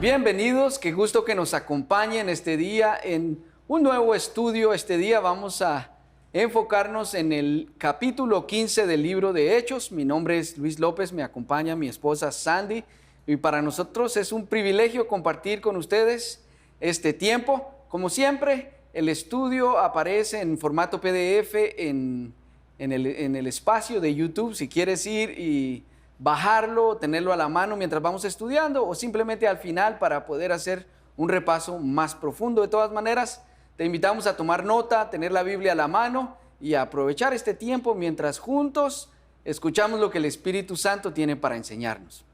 Bienvenidos, qué gusto que nos acompañen este día en un nuevo estudio. Este día vamos a enfocarnos en el capítulo 15 del libro de Hechos. Mi nombre es Luis López, me acompaña mi esposa Sandy y para nosotros es un privilegio compartir con ustedes este tiempo. Como siempre, el estudio aparece en formato PDF en el espacio de YouTube. Si quieres ir y bajarlo, tenerlo a la mano mientras vamos estudiando o simplemente al final para poder hacer un repaso más profundo. De todas maneras, te invitamos a tomar nota, tener la Biblia a la mano y a aprovechar este tiempo mientras juntos escuchamos lo que el Espíritu Santo tiene para enseñarnos.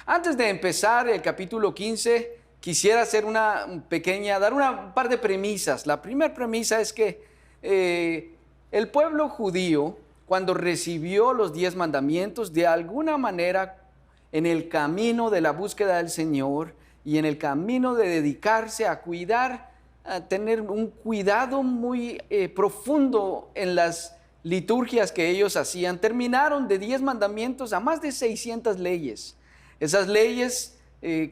Antes de empezar el capítulo 15, quisiera hacer dar un par de premisas. La primera premisa es que el pueblo judío, cuando recibió los 10 mandamientos, de alguna manera en el camino de la búsqueda del Señor y en el camino de dedicarse a cuidar, a tener un cuidado muy profundo en las liturgias que ellos hacían, terminaron de 10 mandamientos a más de 600 leyes. Esas leyes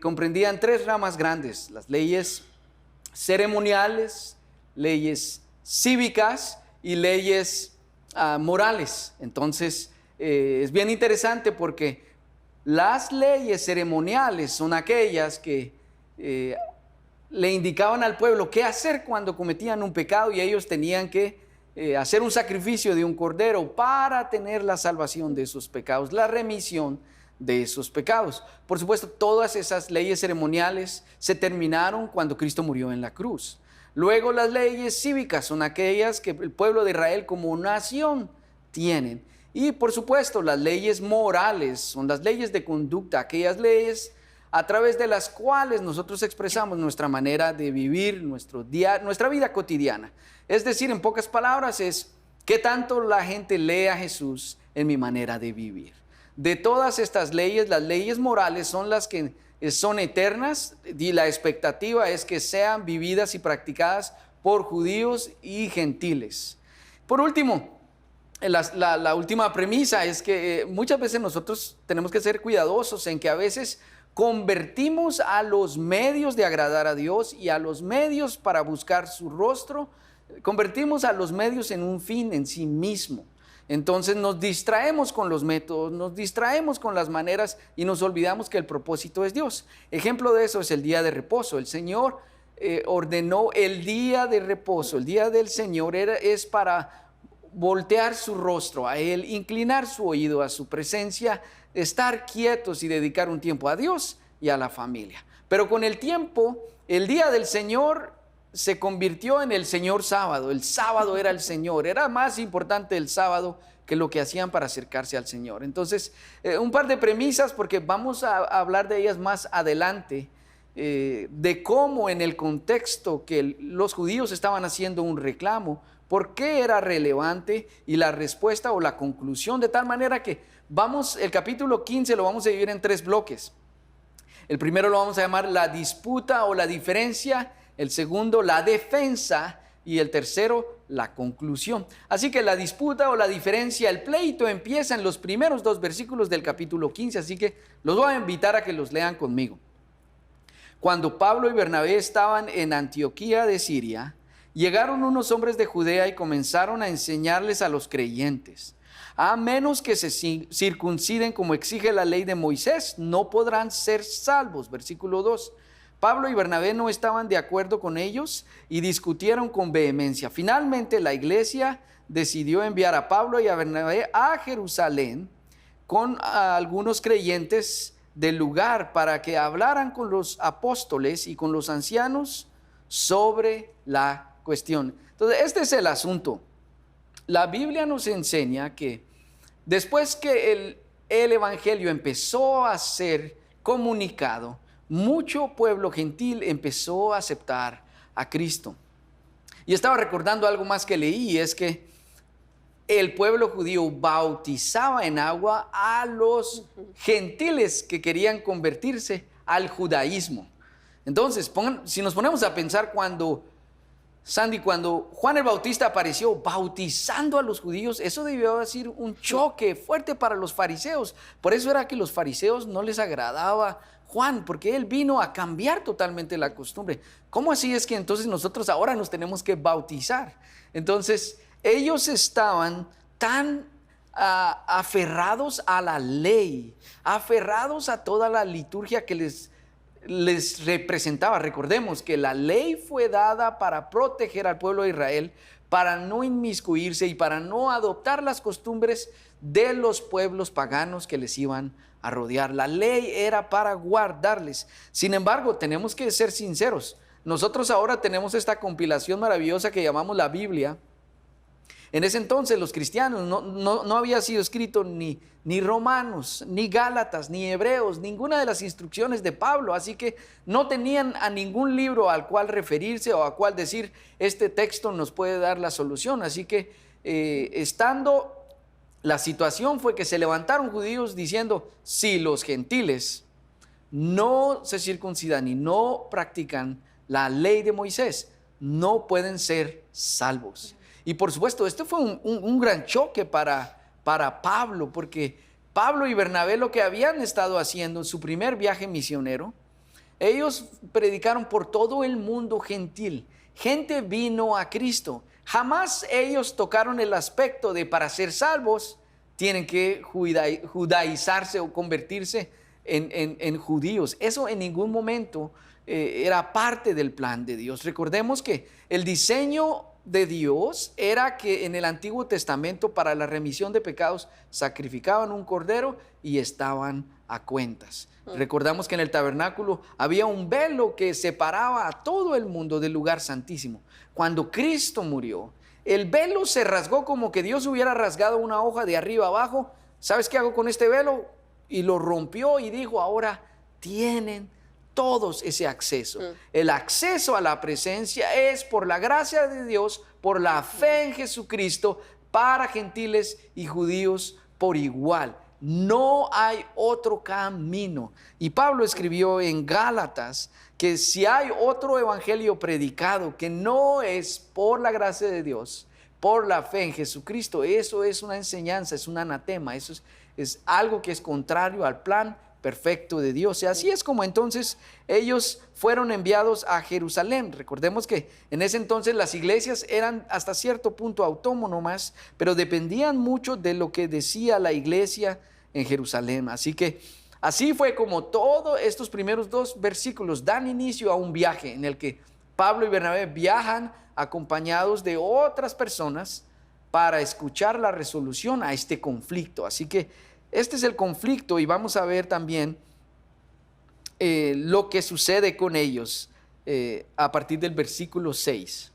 comprendían 3 ramas grandes: las leyes ceremoniales, leyes cívicas y leyes morales. Entonces es bien interesante porque las leyes ceremoniales son aquellas que le indicaban al pueblo qué hacer cuando cometían un pecado y ellos tenían que hacer un sacrificio de un cordero para tener la salvación de esos pecados, la remisión de esos pecados. Por supuesto, todas esas leyes ceremoniales se terminaron cuando Cristo murió en la cruz. Luego las leyes cívicas son aquellas que el pueblo de Israel como nación tienen. Y por supuesto las leyes morales son las leyes de conducta, aquellas leyes a través de las cuales nosotros expresamos nuestra manera de vivir, nuestra vida cotidiana. Es decir, en pocas palabras, es qué tanto la gente lee a Jesús en mi manera de vivir. De todas estas leyes, las leyes morales son las que son eternas y la expectativa es que sean vividas y practicadas por judíos y gentiles. Por último, la última premisa es que muchas veces nosotros tenemos que ser cuidadosos en que a veces convertimos a los medios de agradar a Dios y a los medios para buscar su rostro, convertimos a los medios en un fin en sí mismo. Entonces nos distraemos con los métodos, nos distraemos con las maneras y nos olvidamos que el propósito es Dios. Ejemplo de eso es el día de reposo. El Señor ordenó el día de reposo. El día del Señor es para voltear su rostro a Él, inclinar su oído a su presencia, estar quietos y dedicar un tiempo a Dios y a la familia. Pero con el tiempo, el día del Señor se convirtió en el Señor sábado. El sábado era el Señor, era más importante el sábado que lo que hacían para acercarse al Señor. Entonces, un par de premisas porque vamos a hablar de ellas más adelante, de cómo en el contexto que los judíos estaban haciendo un reclamo, por qué era relevante y la respuesta o la conclusión, de tal manera que el capítulo 15 lo vamos a dividir en 3 bloques. El primero lo vamos a llamar la disputa o la diferencia, el segundo la defensa y el tercero la conclusión. Así que la disputa o la diferencia, el pleito empieza en los primeros 2 versículos del capítulo 15, así que los voy a invitar a que los lean conmigo. Cuando Pablo y Bernabé estaban en Antioquía de Siria, llegaron unos hombres de Judea y comenzaron a enseñarles a los creyentes: a menos que se circunciden como exige la ley de Moisés, no podrán ser salvos. Versículo 2. Pablo y Bernabé no estaban de acuerdo con ellos y discutieron con vehemencia. Finalmente la iglesia decidió enviar a Pablo y a Bernabé a Jerusalén con algunos creyentes del lugar para que hablaran con los apóstoles y con los ancianos sobre la cuestión. Entonces, este es el asunto. La Biblia nos enseña que después que el evangelio empezó a ser comunicado, mucho pueblo gentil empezó a aceptar a Cristo. Y estaba recordando algo más que leí, es que el pueblo judío bautizaba en agua a los gentiles que querían convertirse al judaísmo. Entonces, si nos ponemos a pensar cuando Juan el Bautista apareció bautizando a los judíos, eso debió ser un choque fuerte para los fariseos. Por eso era que los fariseos no les agradaba Juan, porque él vino a cambiar totalmente la costumbre. ¿Cómo así es que entonces nosotros ahora nos tenemos que bautizar? Entonces, ellos estaban tan aferrados a la ley, aferrados a toda la liturgia que les representaba. Recordemos que la ley fue dada para proteger al pueblo de Israel, para no inmiscuirse y para no adoptar las costumbres de los pueblos paganos que les iban a rodear. La ley era para guardarles. Sin embargo, tenemos que ser sinceros. Nosotros ahora tenemos esta compilación maravillosa que llamamos la Biblia. En ese entonces los cristianos no había sido escrito ni Romanos, ni Gálatas, ni Hebreos, ninguna de las instrucciones de Pablo, así que no tenían a ningún libro al cual referirse o a cual decir, este texto nos puede dar la solución. Así que la situación fue que se levantaron judíos diciendo, si los gentiles no se circuncidan y no practican la ley de Moisés, no pueden ser salvos. Y por supuesto, esto fue un gran choque para Pablo, porque Pablo y Bernabé lo que habían estado haciendo en su primer viaje misionero, ellos predicaron por todo el mundo gentil. Gente vino a Cristo. Jamás ellos tocaron el aspecto de para ser salvos tienen que judaizarse o convertirse en judíos. Eso en ningún momento era parte del plan de Dios. Recordemos que el diseño de Dios era que en el Antiguo Testamento para la remisión de pecados sacrificaban un cordero y estaban a cuentas. Recordamos que en el tabernáculo había un velo que separaba a todo el mundo del lugar santísimo. Cuando Cristo murió, el velo se rasgó como que Dios hubiera rasgado una hoja de arriba abajo. ¿Sabes qué hago con este velo? Y lo rompió y dijo, ahora tienen todos ese acceso. El acceso a la presencia es por la gracia de Dios, por la fe en Jesucristo, para gentiles y judíos por igual. No hay otro camino. Y Pablo escribió en Gálatas que si hay otro evangelio predicado que no es por la gracia de Dios, por la fe en Jesucristo, eso es una enseñanza, es un anatema, eso es algo que es contrario al plan perfecto de Dios. Y así es como entonces ellos fueron enviados a Jerusalén. Recordemos que en ese entonces las iglesias eran hasta cierto punto autónomas, pero dependían mucho de lo que decía la iglesia en Jerusalén. Así que así fue como todos estos primeros 2 versículos dan inicio a un viaje en el que Pablo y Bernabé viajan acompañados de otras personas para escuchar la resolución a este conflicto. Así que este es el conflicto y vamos a ver también lo que sucede con ellos a partir del versículo 6.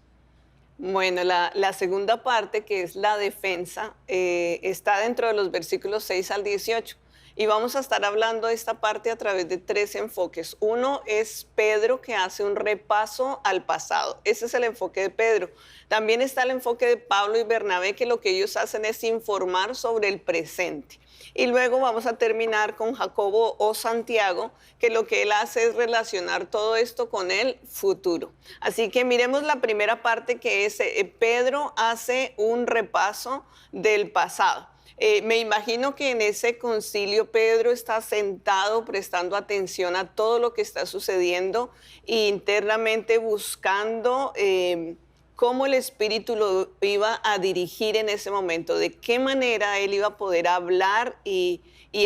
Bueno, la segunda parte, que es la defensa, está dentro de los versículos 6 al 18. Y vamos a estar hablando de esta parte a través de 3 enfoques. Uno es Pedro, que hace un repaso al pasado. Ese es el enfoque de Pedro. También está el enfoque de Pablo y Bernabé, que lo que ellos hacen es informar sobre el presente. Y luego vamos a terminar con Jacobo o Santiago, que lo que él hace es relacionar todo esto con el futuro. Así que miremos la primera parte, que es Pedro hace un repaso del pasado. Me imagino que en ese concilio Pedro está sentado prestando atención a todo lo que está sucediendo e internamente buscando cómo el Espíritu lo iba a dirigir en ese momento, de qué manera él iba a poder hablar y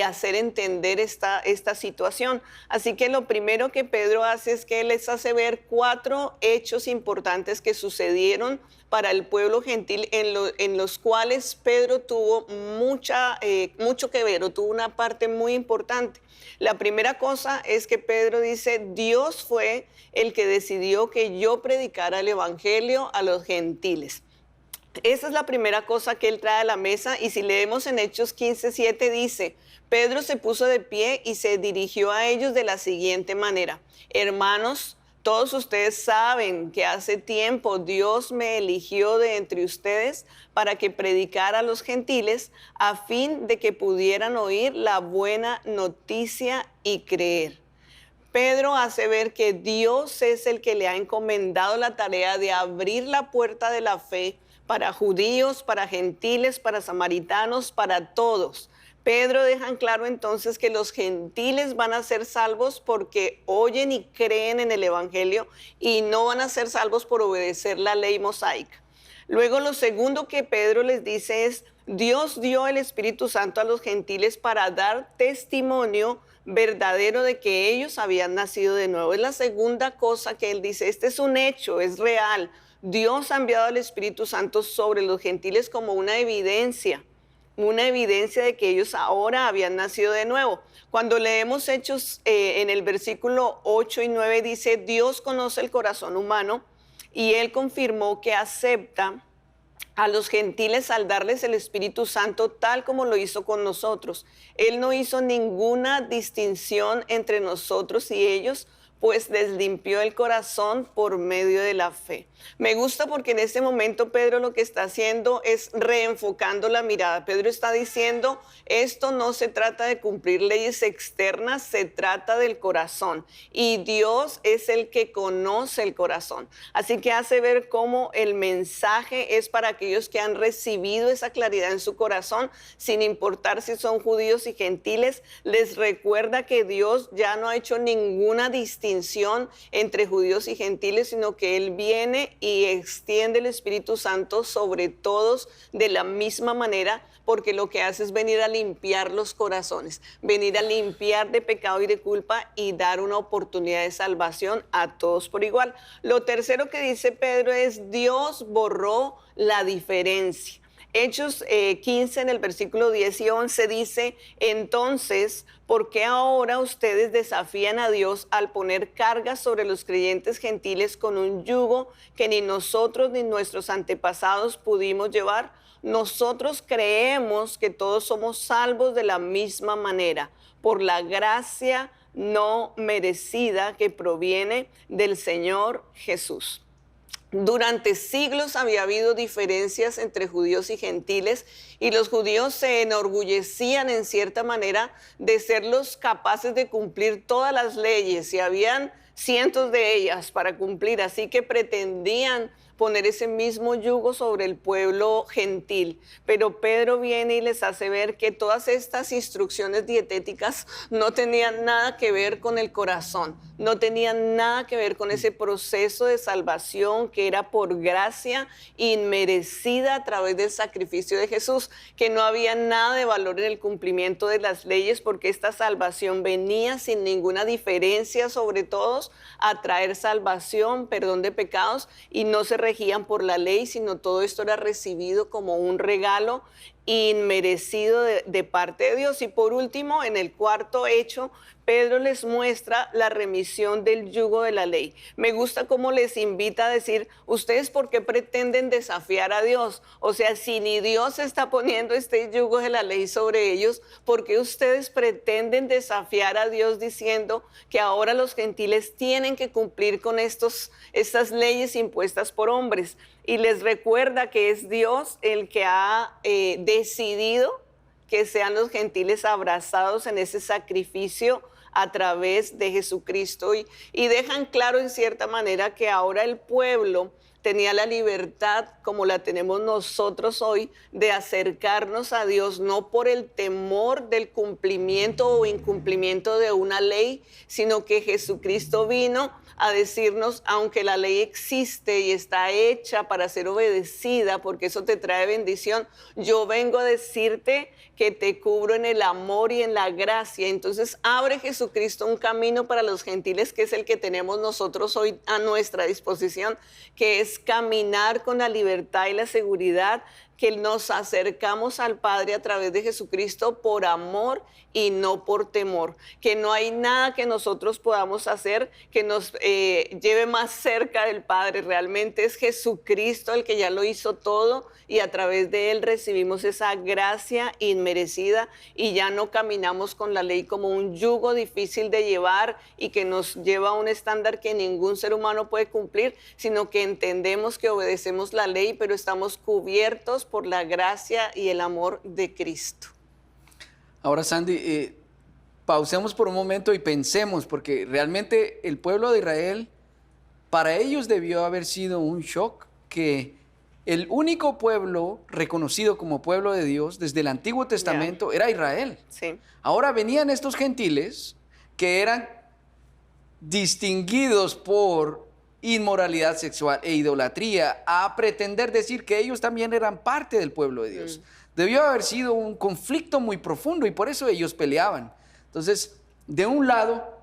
hacer entender esta situación. Así que lo primero que Pedro hace es que él les hace ver 4 hechos importantes que sucedieron para el pueblo gentil, en los cuales Pedro tuvo mucho que ver, o tuvo una parte muy importante. La primera cosa es que Pedro dice, Dios fue el que decidió que yo predicara el evangelio a los gentiles. Esa es la primera cosa que él trae a la mesa, y si leemos en Hechos 15:7 dice, Pedro se puso de pie y se dirigió a ellos de la siguiente manera: hermanos, todos ustedes saben que hace tiempo Dios me eligió de entre ustedes para que predicara a los gentiles, a fin de que pudieran oír la buena noticia y creer. Pedro hace ver que Dios es el que le ha encomendado la tarea de abrir la puerta de la fe para judíos, para gentiles, para samaritanos, para todos. Pedro deja en claro entonces que los gentiles van a ser salvos porque oyen y creen en el Evangelio y no van a ser salvos por obedecer la ley mosaica. Luego lo segundo que Pedro les dice es, Dios dio el Espíritu Santo a los gentiles para dar testimonio verdadero de que ellos habían nacido de nuevo. Es la segunda cosa que él dice, este es un hecho, es real. Dios ha enviado al Espíritu Santo sobre los gentiles como una evidencia de que ellos ahora habían nacido de nuevo. Cuando leemos Hechos en el versículo 8 y 9 dice, Dios conoce el corazón humano y Él confirmó que acepta a los gentiles al darles el Espíritu Santo tal como lo hizo con nosotros. Él no hizo ninguna distinción entre nosotros y ellos, pues les limpió el corazón por medio de la fe. Me gusta porque en este momento Pedro lo que está haciendo es reenfocando la mirada. Pedro está diciendo, esto no se trata de cumplir leyes externas, se trata del corazón. Y Dios es el que conoce el corazón. Así que hace ver cómo el mensaje es para aquellos que han recibido esa claridad en su corazón, sin importar si son judíos y gentiles. Les recuerda que Dios ya no ha hecho ninguna distinción entre judíos y gentiles, sino que Él viene y extiende el Espíritu Santo sobre todos de la misma manera, porque lo que hace es venir a limpiar los corazones, venir a limpiar de pecado y de culpa y dar una oportunidad de salvación a todos por igual. Lo tercero que dice Pedro es, Dios borró la diferencia. Hechos 15 en el versículo 10 y 11 dice, entonces, ¿por qué ahora ustedes desafían a Dios al poner cargas sobre los creyentes gentiles con un yugo que ni nosotros ni nuestros antepasados pudimos llevar? Nosotros creemos que todos somos salvos de la misma manera, por la gracia no merecida que proviene del Señor Jesús. Durante siglos había habido diferencias entre judíos y gentiles y los judíos se enorgullecían en cierta manera de ser los capaces de cumplir todas las leyes y habían cientos de ellas para cumplir, así que pretendían poner ese mismo yugo sobre el pueblo gentil. Pero Pedro viene y les hace ver que todas estas instrucciones dietéticas no tenían nada que ver con el corazón, no tenían nada que ver con ese proceso de salvación que era por gracia inmerecida a través del sacrificio de Jesús, que no había nada de valor en el cumplimiento de las leyes, porque esta salvación venía sin ninguna diferencia sobre todos a traer salvación, perdón de pecados, y no se regían por la ley, sino todo esto era recibido como un regalo inmerecido de parte de Dios. Y por último, en el cuarto hecho, Pedro les muestra la remisión del yugo de la ley. Me gusta cómo les invita a decir, ¿ustedes por qué pretenden desafiar a Dios? O sea, si ni Dios está poniendo este yugo de la ley sobre ellos, ¿por qué ustedes pretenden desafiar a Dios diciendo que ahora los gentiles tienen que cumplir con estas leyes impuestas por hombres? Y les recuerda que es Dios el que ha decidido que sean los gentiles abrazados en ese sacrificio a través de Jesucristo y dejan claro en cierta manera que ahora el pueblo tenía la libertad, como la tenemos nosotros hoy, de acercarnos a Dios, no por el temor del cumplimiento o incumplimiento de una ley, sino que Jesucristo vino a decirnos, aunque la ley existe y está hecha para ser obedecida, porque eso te trae bendición, yo vengo a decirte que te cubro en el amor y en la gracia. Entonces abre Jesucristo un camino para los gentiles, que es el que tenemos nosotros hoy a nuestra disposición, que es caminar con la libertad y la seguridad que nos acercamos al Padre a través de Jesucristo por amor y no por temor, que no hay nada que nosotros podamos hacer que nos lleve más cerca del Padre. Realmente es Jesucristo el que ya lo hizo todo y a través de Él recibimos esa gracia inmerecida y ya no caminamos con la ley como un yugo difícil de llevar y que nos lleva a un estándar que ningún ser humano puede cumplir, sino que entendemos que obedecemos la ley, pero estamos cubiertos por la gracia y el amor de Cristo. Ahora, Sandy, pausemos por un momento y pensemos, porque realmente el pueblo de Israel, para ellos debió haber sido un shock que El único pueblo reconocido como pueblo de Dios desde el Antiguo Testamento era Israel. Sí. Ahora venían estos gentiles que eran distinguidos por inmoralidad sexual e idolatría a pretender decir que ellos también eran parte del pueblo de Dios. Debió haber sido un conflicto muy profundo y por eso ellos peleaban. Entonces, de un lado,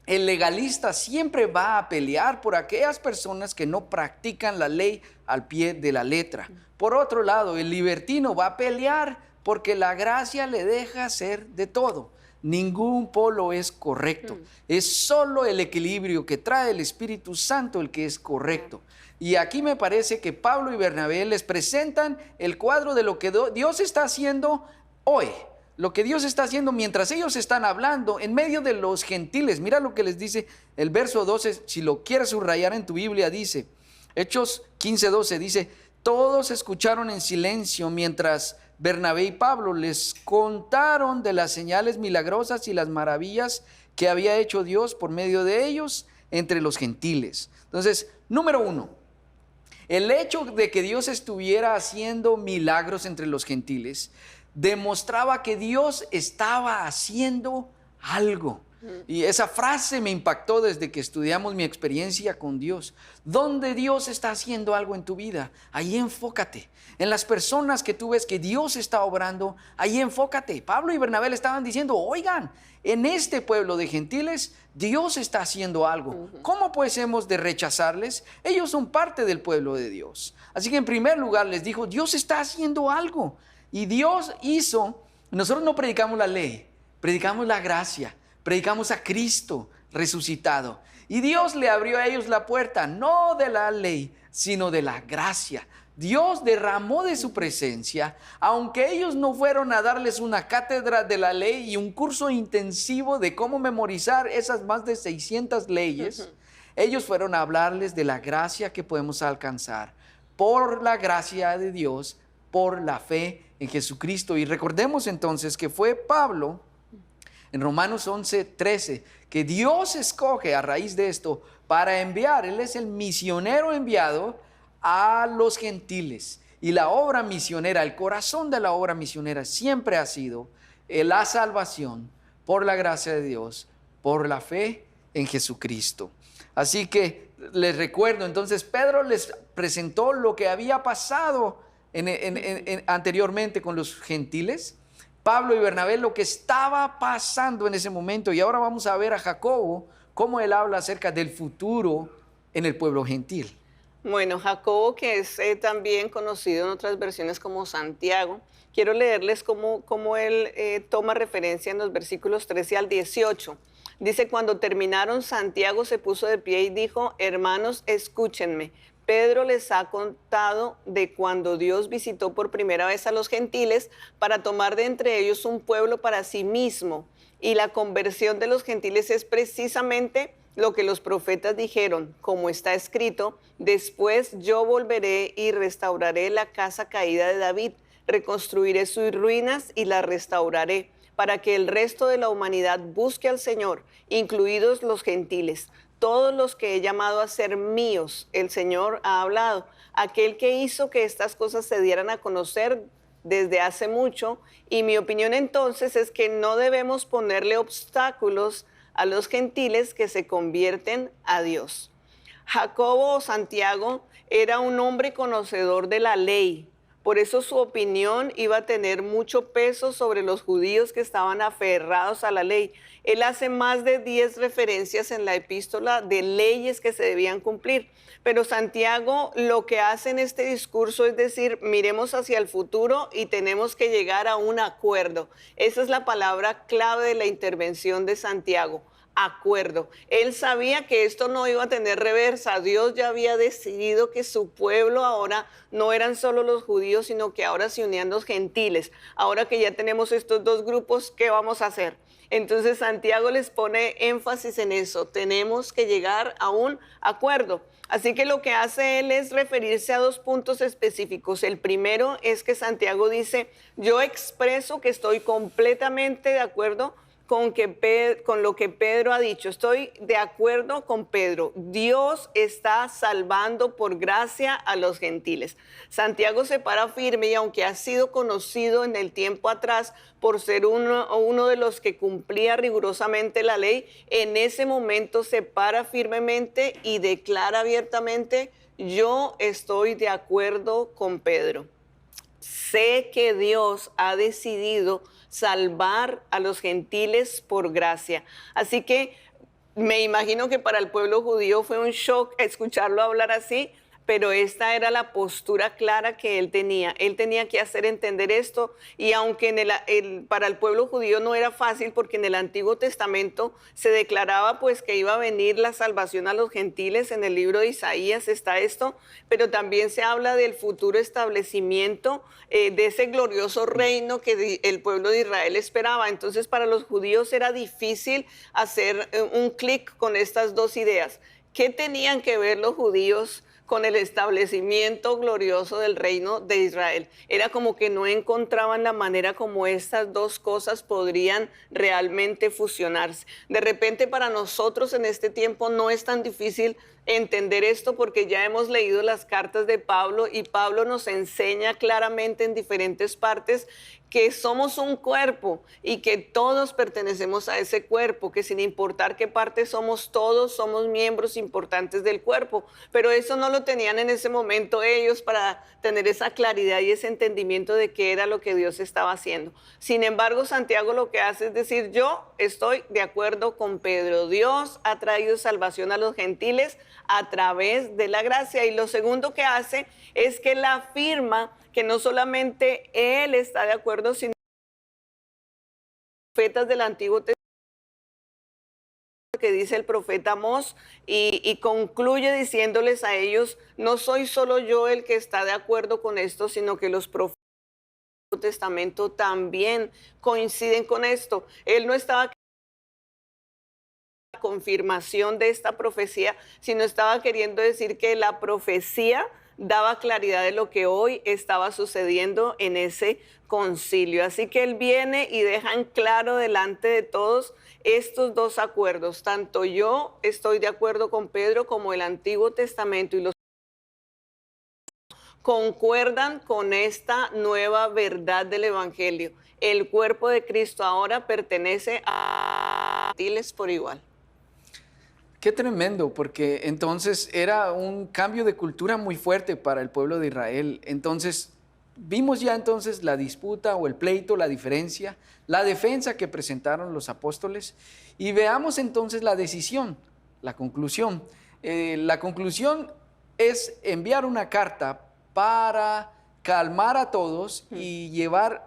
el legalista siempre va a pelear por aquellas personas que no practican la ley al pie de la letra. Por otro lado, el libertino va a pelear porque la gracia le deja hacer de todo. Ningún polo es correcto. Es solo el equilibrio que trae el Espíritu Santo el que es correcto. Y aquí me parece que Pablo y Bernabé les presentan el cuadro de lo que Dios está haciendo hoy. Lo que Dios está haciendo mientras ellos están hablando en medio de los gentiles. Mira lo que les dice el verso 12, si lo quieres subrayar en tu Biblia, dice, Hechos 15:12, dice, todos escucharon en silencio mientras Bernabé y Pablo les contaron de las señales milagrosas y las maravillas que había hecho Dios por medio de ellos entre los gentiles. Entonces, número uno, el hecho de que Dios estuviera haciendo milagros entre los gentiles demostraba que Dios estaba haciendo algo. Y esa frase me impactó desde que estudiamos mi experiencia con Dios. ¿Dónde Dios está haciendo algo en tu vida? Ahí enfócate. En las personas que tú ves que Dios está obrando, ahí enfócate. Pablo y Bernabé le estaban diciendo, oigan, en este pueblo de gentiles, Dios está haciendo algo. ¿Cómo pues hemos de rechazarles? Ellos son parte del pueblo de Dios. Así que en primer lugar les dijo, Dios está haciendo algo. Y Dios hizo, nosotros no predicamos la ley, predicamos la gracia. Predicamos a Cristo resucitado. Y Dios le abrió a ellos la puerta, no de la ley, sino de la gracia. Dios derramó de su presencia, aunque ellos no fueron a darles una cátedra de la ley y un curso intensivo de cómo memorizar esas más de 600 leyes, ellos fueron a hablarles de la gracia que podemos alcanzar por la gracia de Dios, por la fe en Jesucristo. Y recordemos entonces que fue Pablo, en Romanos 11:13, que Dios escoge a raíz de esto para enviar. Él es el misionero enviado a los gentiles. Y la obra misionera, el corazón de la obra misionera siempre ha sido la salvación por la gracia de Dios, por la fe en Jesucristo. Así que les recuerdo, entonces Pedro les presentó lo que había pasado anteriormente con los gentiles. Pablo y Bernabé lo que estaba pasando en ese momento, y ahora vamos a ver a Jacobo cómo él habla acerca del futuro en el pueblo gentil. Bueno, Jacobo, que es también conocido en otras versiones como Santiago, quiero leerles cómo él toma referencia en los versículos 13 al 18. Dice, cuando terminaron, Santiago se puso de pie y dijo, hermanos, escúchenme. Pedro les ha contado de cuando Dios visitó por primera vez a los gentiles para tomar de entre ellos un pueblo para sí mismo. Y la conversión de los gentiles es precisamente lo que los profetas dijeron, como está escrito, después yo volveré y restauraré la casa caída de David, reconstruiré sus ruinas y la restauraré, para que el resto de la humanidad busque al Señor, incluidos los gentiles. Todos los que he llamado a ser míos, el Señor ha hablado. Aquel que hizo que estas cosas se dieran a conocer desde hace mucho. Y mi opinión entonces es que no debemos ponerle obstáculos a los gentiles que se convierten a Dios. Jacobo o Santiago era un hombre conocedor de la ley. Por eso su opinión iba a tener mucho peso sobre los judíos que estaban aferrados a la ley. Él hace más de 10 referencias en la epístola de leyes que se debían cumplir. Pero Santiago lo que hace en este discurso es decir, miremos hacia el futuro y tenemos que llegar a un acuerdo. Esa es la palabra clave de la intervención de Santiago. Acuerdo. Él sabía que esto no iba a tener reversa. Dios ya había decidido que su pueblo ahora no eran solo los judíos, sino que ahora se unían los gentiles. Ahora que ya tenemos estos dos grupos, ¿qué vamos a hacer? Entonces Santiago les pone énfasis en eso. Tenemos que llegar a un acuerdo. Así que lo que hace él es referirse a dos puntos específicos. El primero es que Santiago dice, yo expreso que estoy completamente de acuerdo con lo que Pedro ha dicho. Estoy de acuerdo con Pedro. Dios está salvando por gracia a los gentiles. Santiago se para firme y aunque ha sido conocido en el tiempo atrás por ser uno de los que cumplía rigurosamente la ley, en ese momento se para firmemente y declara abiertamente: yo estoy de acuerdo con Pedro. Sé que Dios ha decidido salvar a los gentiles por gracia. Así que me imagino que para el pueblo judío fue un shock escucharlo hablar así, pero esta era la postura clara que él tenía. Él tenía que hacer entender esto, y aunque para el pueblo judío no era fácil, porque en el Antiguo Testamento se declaraba pues que iba a venir la salvación a los gentiles. En el libro de Isaías está esto, pero también se habla del futuro establecimiento de ese glorioso reino que el pueblo de Israel esperaba. Entonces para los judíos era difícil hacer un clic con estas dos ideas. ¿Qué tenían que ver los judíos con el establecimiento glorioso del reino de Israel? Era como que no encontraban la manera como estas dos cosas podrían realmente fusionarse. De repente para nosotros en este tiempo no es tan difícil entender esto, porque ya hemos leído las cartas de Pablo y Pablo nos enseña claramente en diferentes partes que somos un cuerpo y que todos pertenecemos a ese cuerpo, que sin importar qué parte somos, todos somos miembros importantes del cuerpo. Pero eso no lo tenían en ese momento ellos para tener esa claridad y ese entendimiento de qué era lo que Dios estaba haciendo. Sin embargo, Santiago lo que hace es decir: yo estoy de acuerdo con Pedro. Dios ha traído salvación a los gentiles a través de la gracia. Y lo segundo que hace es que él afirma que no solamente él está de acuerdo, sino los profetas del Antiguo Testamento, que dice el profeta Amós, y concluye diciéndoles a ellos: no soy solo yo el que está de acuerdo con esto, sino que los profetas del Antiguo Testamento también coinciden con esto. Él no estaba confirmación de esta profecía, sino estaba queriendo decir que la profecía daba claridad de lo que hoy estaba sucediendo en ese concilio. Así que él viene y deja en claro delante de todos estos dos acuerdos. Tanto yo estoy de acuerdo con Pedro, como el Antiguo Testamento y los concuerdan con esta nueva verdad del Evangelio. El cuerpo de Cristo ahora pertenece a gentiles por igual. Qué tremendo, porque entonces era un cambio de cultura muy fuerte para el pueblo de Israel. Entonces, vimos ya entonces la disputa o el pleito, la diferencia, la defensa que presentaron los apóstoles, y veamos entonces la decisión, la conclusión. La conclusión es enviar una carta para calmar a todos y llevar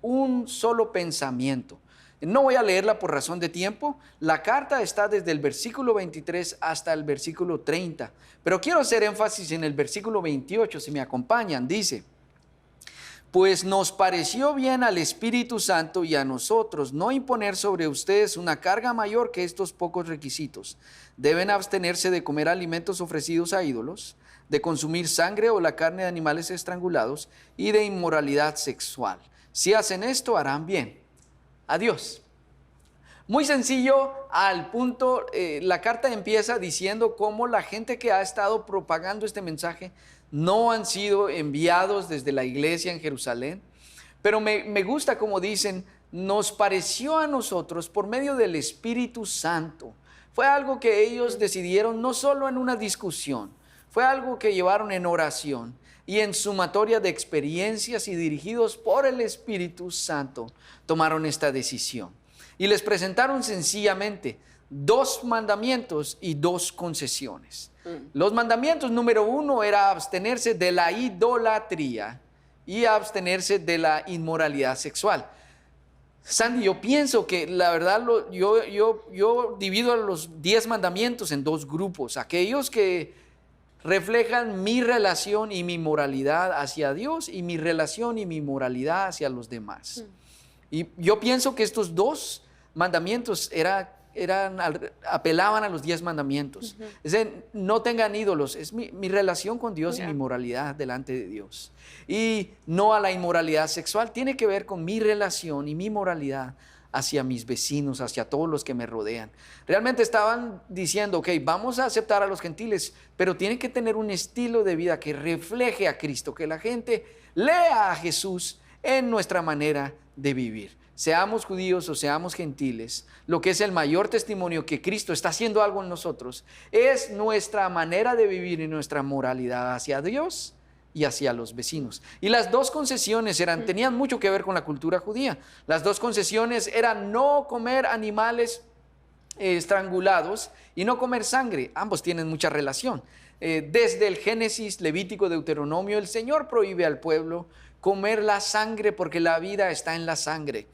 un solo pensamiento. No voy a leerla por razón de tiempo. La carta está desde el versículo 23 hasta el versículo 30, pero quiero hacer énfasis en el versículo 28, si me acompañan. Dice: pues nos pareció bien al Espíritu Santo y a nosotros no imponer sobre ustedes una carga mayor que estos pocos requisitos. Deben abstenerse de comer alimentos ofrecidos a ídolos, de consumir sangre o la carne de animales estrangulados y de inmoralidad sexual. Si hacen esto, harán bien. Adiós. Muy sencillo, al punto. La carta empieza diciendo cómo la gente que ha estado propagando este mensaje no han sido enviados desde la iglesia en Jerusalén, pero me gusta como dicen: nos pareció a nosotros por medio del Espíritu Santo. Fue algo que ellos decidieron no solo en una discusión, fue algo que llevaron en oración y en sumatoria de experiencias, y dirigidos por el Espíritu Santo tomaron esta decisión. Y les presentaron sencillamente 2 mandamientos y 2 concesiones. Los mandamientos: número 1 era abstenerse de la idolatría y abstenerse de la inmoralidad sexual. Sandy, yo pienso que la verdad yo divido los 10 mandamientos en 2 grupos: aquellos que reflejan mi relación y mi moralidad hacia Dios, y mi relación y mi moralidad hacia los demás. Y yo pienso que estos 2 mandamientos apelaban a los 10 mandamientos. Es decir, no tengan ídolos, es mi relación con Dios y mi moralidad delante de Dios. Y no a la inmoralidad sexual, tiene que ver con mi relación y mi moralidad hacia mis vecinos, hacia todos los que me rodean. Realmente estaban diciendo, ok, vamos a aceptar a los gentiles, pero tienen que tener un estilo de vida que refleje a Cristo, que la gente lea a Jesús en nuestra manera de vivir. Seamos judíos o seamos gentiles, lo que es el mayor testimonio que Cristo está haciendo algo en nosotros es nuestra manera de vivir y nuestra moralidad hacia Dios y hacia los vecinos. Y las dos concesiones tenían mucho que ver con la cultura judía. Las dos concesiones eran no comer animales estrangulados y no comer sangre. Ambos tienen mucha relación. Desde el Génesis, Levítico, Deuteronomio, el Señor prohíbe al pueblo comer la sangre porque la vida está en la sangre.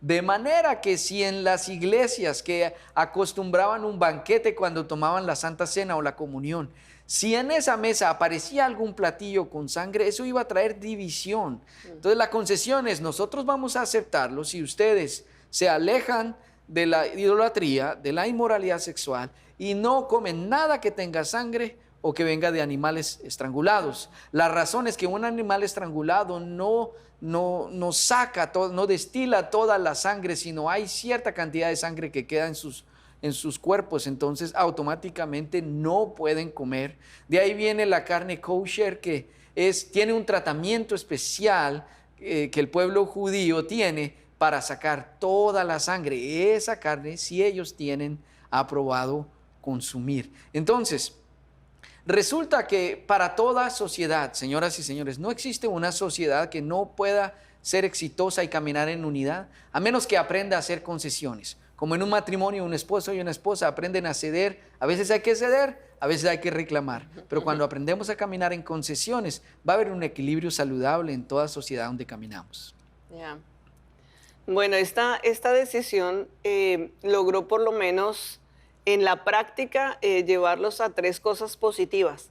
De manera que si en las iglesias que acostumbraban un banquete cuando tomaban la Santa Cena o la comunión, si en esa mesa aparecía algún platillo con sangre, eso iba a traer división. Entonces la concesión es, nosotros vamos a aceptarlo si ustedes se alejan de la idolatría, de la inmoralidad sexual y no comen nada que tenga sangre o que venga de animales estrangulados. La razón es que un animal estrangulado no saca, no destila toda la sangre, sino hay cierta cantidad de sangre que queda en sus cuerpos, entonces automáticamente no pueden comer. De ahí viene la carne kosher, que tiene un tratamiento especial que el pueblo judío tiene para sacar toda la sangre. Esa carne sí ellos tienen aprobado consumir. Entonces, resulta que para toda sociedad, señoras y señores, no existe una sociedad que no pueda ser exitosa y caminar en unidad, a menos que aprenda a hacer concesiones. Como en un matrimonio, un esposo y una esposa aprenden a ceder. A veces hay que ceder, a veces hay que reclamar. Pero cuando aprendemos a caminar en concesiones, va a haber un equilibrio saludable en toda sociedad donde caminamos. Yeah. Bueno, esta decisión logró por lo menos en la práctica llevarlos a tres cosas positivas.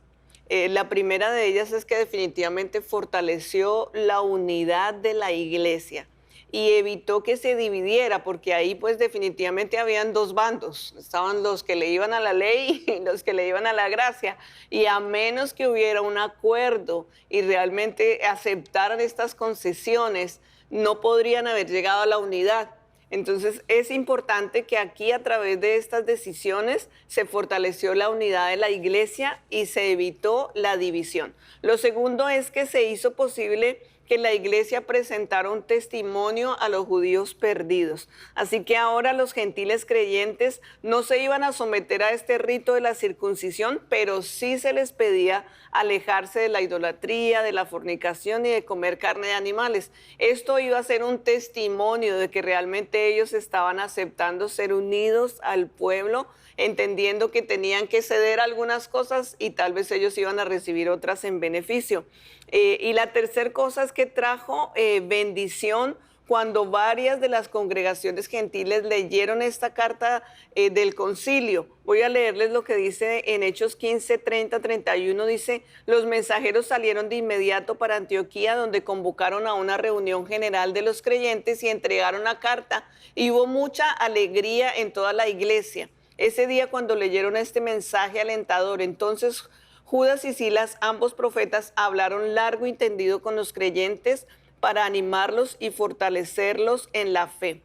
La primera de ellas es que definitivamente fortaleció la unidad de la iglesia y evitó que se dividiera, porque ahí pues definitivamente habían dos bandos. Estaban los que le iban a la ley y los que le iban a la gracia. Y a menos que hubiera un acuerdo y realmente aceptaran estas concesiones, no podrían haber llegado a la unidad. Entonces es importante que aquí a través de estas decisiones se fortaleció la unidad de la iglesia y se evitó la división. Lo segundo es que se hizo posible que la iglesia presentara un testimonio a los judíos perdidos. Así que ahora los gentiles creyentes no se iban a someter a este rito de la circuncisión, pero sí se les pedía alejarse de la idolatría, de la fornicación y de comer carne de animales. Esto iba a ser un testimonio de que realmente ellos estaban aceptando ser unidos al pueblo, entendiendo que tenían que ceder algunas cosas y tal vez ellos iban a recibir otras en beneficio. Y la tercera cosa es que trajo bendición cuando varias de las congregaciones gentiles leyeron esta carta del concilio. Voy a leerles lo que dice en Hechos 15, 30, 31. Dice, los mensajeros salieron de inmediato para Antioquía, donde convocaron a una reunión general de los creyentes y entregaron la carta. Y hubo mucha alegría en toda la iglesia. Ese día cuando leyeron este mensaje alentador, entonces Judas y Silas, ambos profetas, hablaron largo y tendido con los creyentes para animarlos y fortalecerlos en la fe.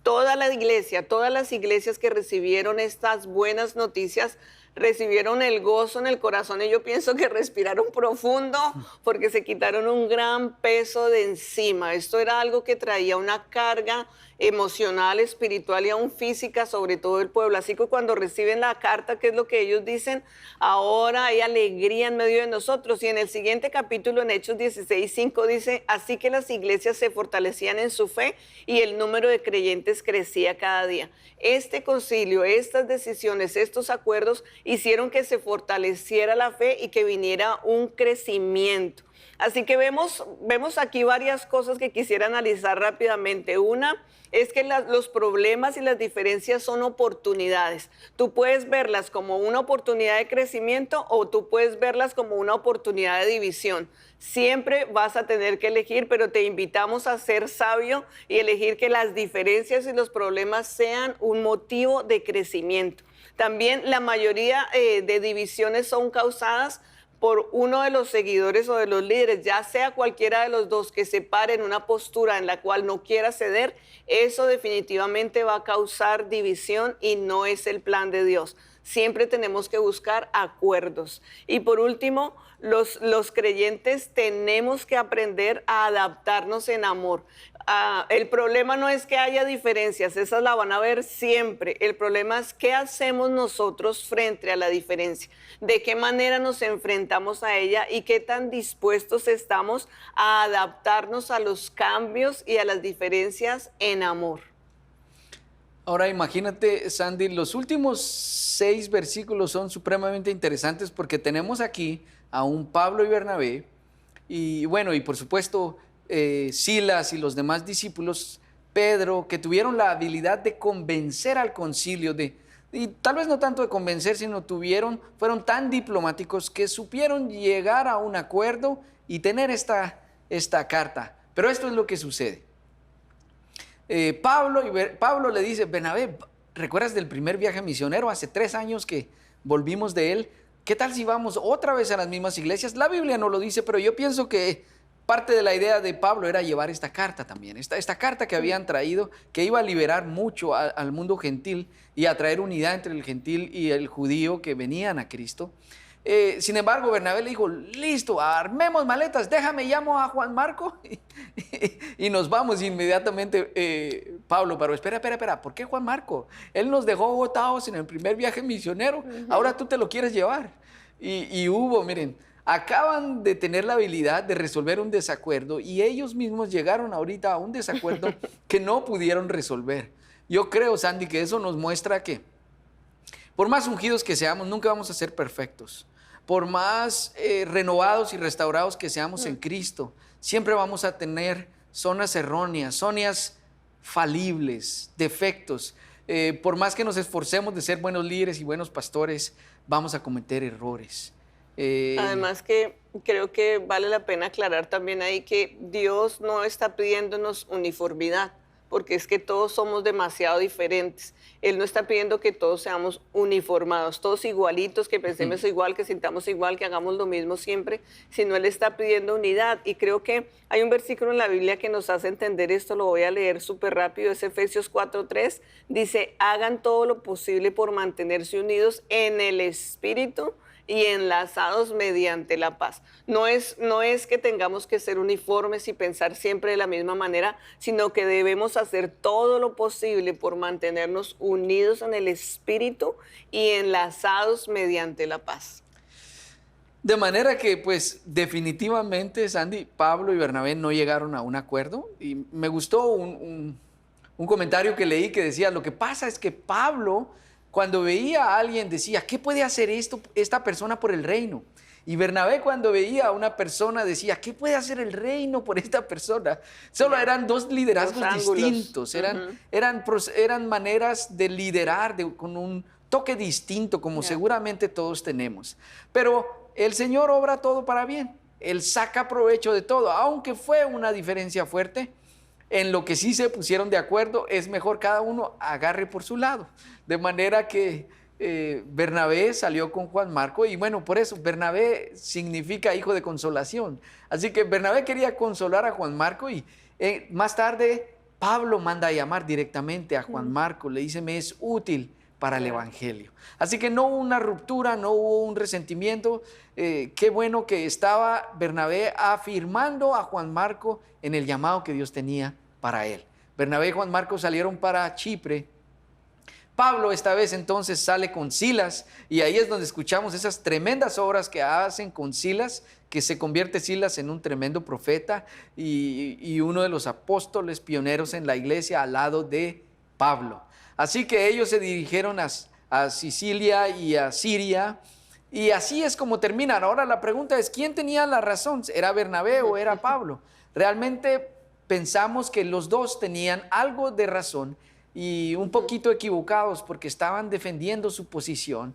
Toda la iglesia, todas las iglesias que recibieron estas buenas noticias, recibieron el gozo en el corazón y yo pienso que respiraron profundo porque se quitaron un gran peso de encima. Esto era algo que traía una carga emocional, espiritual y aún física sobre todo el pueblo. Así que cuando reciben la carta, ¿qué es lo que ellos dicen? Ahora hay alegría en medio de nosotros. Y en el siguiente capítulo, en Hechos 16, 5, dice, así que las iglesias se fortalecían en su fe y el número de creyentes crecía cada día. Este concilio, estas decisiones, estos acuerdos hicieron que se fortaleciera la fe y que viniera un crecimiento. Así que vemos aquí varias cosas que quisiera analizar rápidamente. Una es que los problemas y las diferencias son oportunidades. Tú puedes verlas como una oportunidad de crecimiento o tú puedes verlas como una oportunidad de división. Siempre vas a tener que elegir, pero te invitamos a ser sabio y elegir que las diferencias y los problemas sean un motivo de crecimiento. También la mayoría de divisiones son causadas por uno de los seguidores o de los líderes, ya sea cualquiera de los dos, que se pare en una postura en la cual no quiera ceder, eso definitivamente va a causar división y no es el plan de Dios. Siempre tenemos que buscar acuerdos. Y por último, los creyentes tenemos que aprender a adaptarnos en amor. El problema no es que haya diferencias, esas la van a ver siempre. El problema es qué hacemos nosotros frente a la diferencia, de qué manera nos enfrentamos a ella y qué tan dispuestos estamos a adaptarnos a los cambios y a las diferencias en amor. Ahora imagínate, Sandy, los últimos 6 versículos son supremamente interesantes porque tenemos aquí a un Pablo y Bernabé y bueno, y por supuesto Silas y los demás discípulos, Pedro, que tuvieron la habilidad de convencer al concilio, y tal vez no tanto de convencer, sino fueron tan diplomáticos que supieron llegar a un acuerdo y tener esta carta. Pero esto es lo que sucede. Pablo le dice, Bernabé, ¿recuerdas del primer viaje misionero hace 3 años que volvimos de él? ¿Qué tal si vamos otra vez a las mismas iglesias? La Biblia no lo dice, pero yo pienso que parte de la idea de Pablo era llevar esta carta también, esta carta que habían traído, que iba a liberar mucho al mundo gentil y a traer unidad entre el gentil y el judío que venían a Cristo. Sin embargo, Bernabé le dijo, listo, armemos maletas, déjame, llamo a Juan Marco y nos vamos inmediatamente. Pablo, pero espera, ¿por qué Juan Marco? Él nos dejó botados en el primer viaje misionero, ahora tú te lo quieres llevar. Miren, acaban de tener la habilidad de resolver un desacuerdo y ellos mismos llegaron ahorita a un desacuerdo que no pudieron resolver. Yo creo, Sandy, que eso nos muestra que por más ungidos que seamos, nunca vamos a ser perfectos. Por más renovados y restaurados que seamos en Cristo, siempre vamos a tener zonas erróneas, zonas falibles, defectos. Por más que nos esforcemos de ser buenos líderes y buenos pastores, vamos a cometer errores. Además que creo que vale la pena aclarar también ahí que Dios no está pidiéndonos uniformidad, porque es que todos somos demasiado diferentes. Él no está pidiendo que todos seamos uniformados, todos igualitos, que pensemos igual, que sintamos igual, que hagamos lo mismo siempre, sino Él está pidiendo unidad. Y creo que hay un versículo en la Biblia que nos hace entender esto, lo voy a leer súper rápido, es Efesios 4:3, dice, hagan todo lo posible por mantenerse unidos en el Espíritu y enlazados mediante la paz. No es que tengamos que ser uniformes y pensar siempre de la misma manera, sino que debemos hacer todo lo posible por mantenernos unidos en el Espíritu y enlazados mediante la paz. De manera que, pues, definitivamente, Sandy, Pablo y Bernabé no llegaron a un acuerdo. Y me gustó un comentario que leí que decía, lo que pasa es que Pablo, cuando veía a alguien, decía, ¿qué puede hacer esta persona por el reino? Y Bernabé, cuando veía a una persona, decía, ¿qué puede hacer el reino por esta persona? Solo eran 2 liderazgos distintos, eran maneras de liderar con un toque distinto, como seguramente todos tenemos. Pero el Señor obra todo para bien, Él saca provecho de todo, aunque fue una diferencia fuerte. En lo que sí se pusieron de acuerdo, es mejor cada uno agarre por su lado. De manera que Bernabé salió con Juan Marco y bueno, por eso Bernabé significa hijo de consolación. Así que Bernabé quería consolar a Juan Marco y más tarde Pablo manda a llamar directamente a Juan Marco, le dice, me es útil para el evangelio. Así que no hubo una ruptura, no hubo un resentimiento. Qué bueno que estaba Bernabé afirmando a Juan Marco en el llamado que Dios tenía para él. Bernabé y Juan Marco salieron para Chipre. Pablo esta vez entonces sale con Silas y ahí es donde escuchamos esas tremendas obras que hacen con Silas, que se convierte Silas en un tremendo profeta y uno de los apóstoles pioneros en la iglesia al lado de Pablo. Así que ellos se dirigieron a Sicilia y a Siria y así es como terminan. Ahora la pregunta es, ¿quién tenía la razón? ¿Era Bernabé o era Pablo? Realmente pensamos que los dos tenían algo de razón y un poquito equivocados porque estaban defendiendo su posición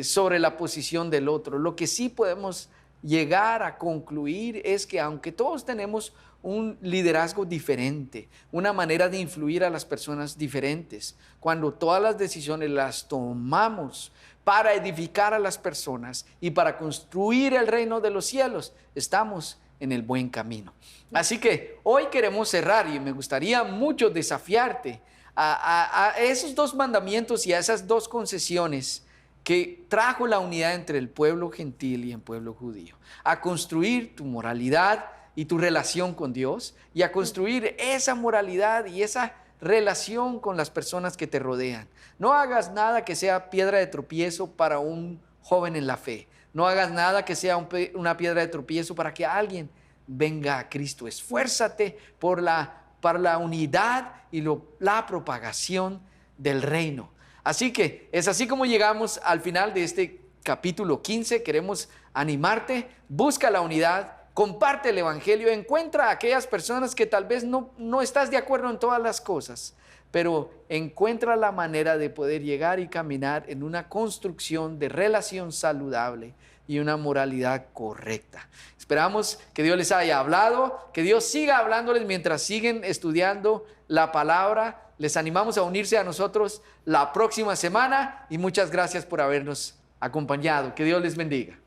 sobre la posición del otro. Lo que sí podemos llegar a concluir es que aunque todos tenemos un liderazgo diferente, una manera de influir a las personas diferentes, cuando todas las decisiones las tomamos para edificar a las personas y para construir el reino de los cielos, estamos en el buen camino. Así que hoy queremos cerrar y me gustaría mucho desafiarte a esos dos mandamientos y a esas dos concesiones que trajo la unidad entre el pueblo gentil y el pueblo judío, a construir tu moralidad y tu relación con Dios y a construir esa moralidad y esa relación con las personas que te rodean. No hagas nada que sea piedra de tropiezo para un joven en la fe. No hagas nada que sea una piedra de tropiezo para que alguien venga a Cristo. Esfuérzate para la unidad y la propagación del reino. Así que es así como llegamos al final de este capítulo 15. Queremos animarte, busca la unidad, comparte el evangelio, encuentra a aquellas personas que tal vez no estás de acuerdo en todas las cosas, pero encuentra la manera de poder llegar y caminar en una construcción de relación saludable y una moralidad correcta. Esperamos que Dios les haya hablado, que Dios siga hablándoles mientras siguen estudiando la palabra. Les animamos a unirse a nosotros la próxima semana y muchas gracias por habernos acompañado. Que Dios les bendiga.